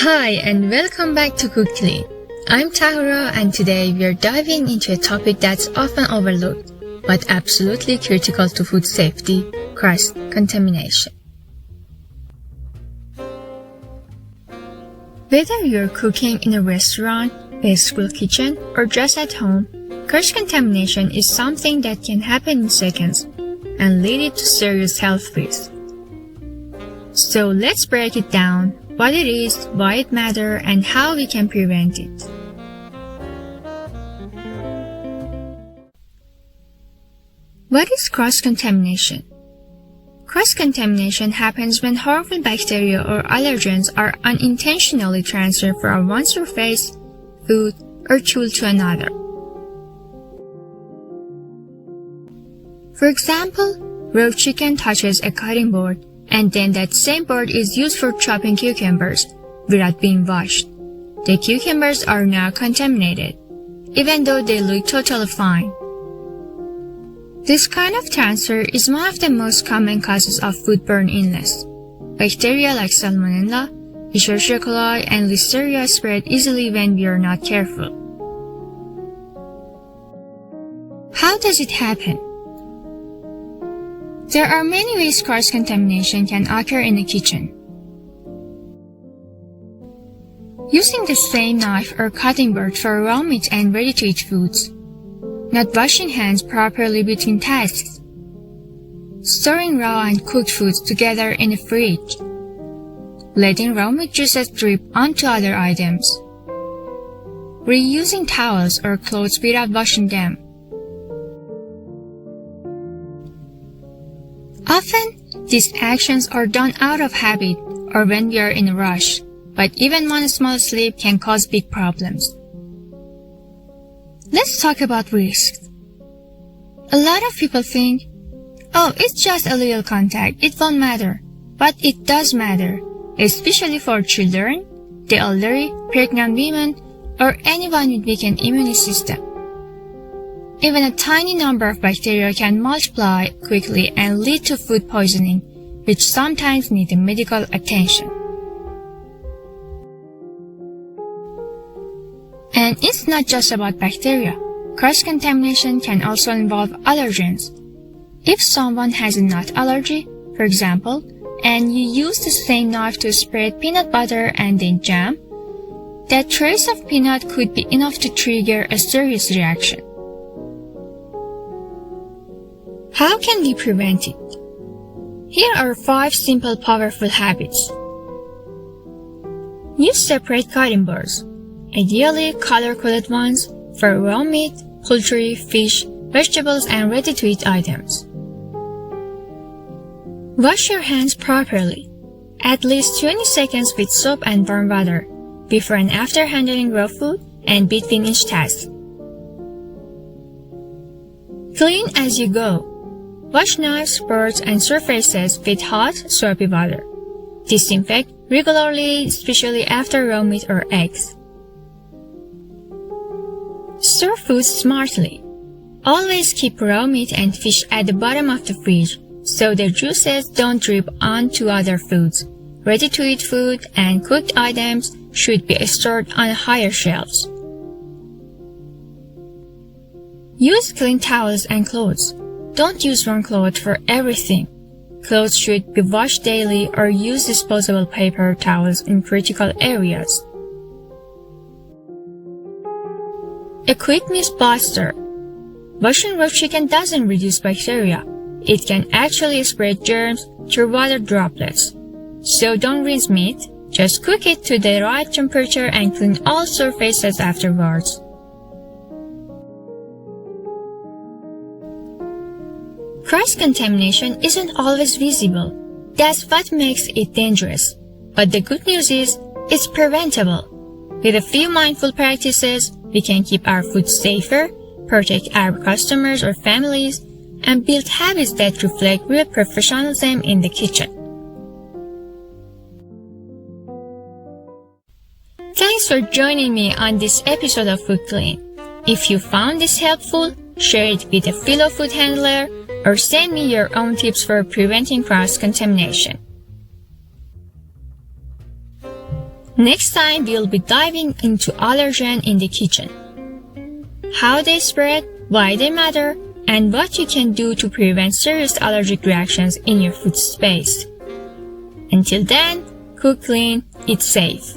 Hi and welcome back to Cook Clean. I'm Tahura and today we're diving into a topic that's often overlooked but absolutely critical to food safety: cross-contamination. Whether you're cooking in a restaurant, a school kitchen, or just at home, cross-contamination is something that can happen in seconds and lead to serious health risks. So let's break it down: what it is, why it matters, and how we can prevent it. What is cross-contamination? Cross-contamination happens when harmful bacteria or allergens are unintentionally transferred from one surface, food, or tool to another. For example, raw chicken touches a cutting board, and then that same board is used for chopping cucumbers without being washed. The cucumbers are now contaminated, even though they look totally fine. This kind of transfer is one of the most common causes of foodborne illness. Bacteria like Salmonella, Escherichia coli, and Listeria spread easily when we are not careful. How does it happen? There are many ways cross-contamination can occur in the kitchen. Using the same knife or cutting board for raw meat and ready-to-eat foods. Not washing hands properly between tasks. Storing raw and cooked foods together in the fridge. Letting raw meat juices drip onto other items. Reusing towels or clothes without washing them. Often, these actions are done out of habit or when we are in a rush, but even one small slip can cause big problems. Let's talk about risks. A lot of people think, oh, it's just a little contact, it won't matter. But it does matter, especially for children, the elderly, pregnant women, or anyone with weakened immune system. Even a tiny number of bacteria can multiply quickly and lead to food poisoning, which sometimes need medical attention. And it's not just about bacteria. Cross-contamination can also involve allergens. If someone has a nut allergy, for example, and you use the same knife to spread peanut butter and then jam, that trace of peanut could be enough to trigger a serious reaction. How can we prevent it? Here are 5 simple, powerful habits. Use separate cutting boards, ideally color-coded ones, for raw meat, poultry, fish, vegetables, and ready-to-eat items. Wash your hands properly, at least 20 seconds with soap and warm water, before and after handling raw food and between each task. Clean as you go. Wash knives, boards, and surfaces with hot, soapy water. Disinfect regularly, especially after raw meat or eggs. Store foods smartly. Always keep raw meat and fish at the bottom of the fridge so their juices don't drip onto other foods. Ready-to-eat food and cooked items should be stored on higher shelves. Use clean towels and clothes. Don't use one cloth for everything. Clothes should be washed daily or use disposable paper towels in critical areas. A quick myth buster. Washing raw chicken doesn't reduce bacteria. It can actually spread germs through water droplets. So don't rinse meat, just cook it to the right temperature and clean all surfaces afterwards. Cross-contamination isn't always visible. That's what makes it dangerous. But the good news is, it's preventable. With a few mindful practices, we can keep our food safer, protect our customers or families, and build habits that reflect real professionalism in the kitchen. Thanks for joining me on this episode of Food Clean. If you found this helpful, share it with a fellow food handler, or send me your own tips for preventing cross-contamination. Next time, we'll be diving into allergen in the kitchen. How they spread, why they matter, and what you can do to prevent serious allergic reactions in your food space. Until then, cook clean, eat safe.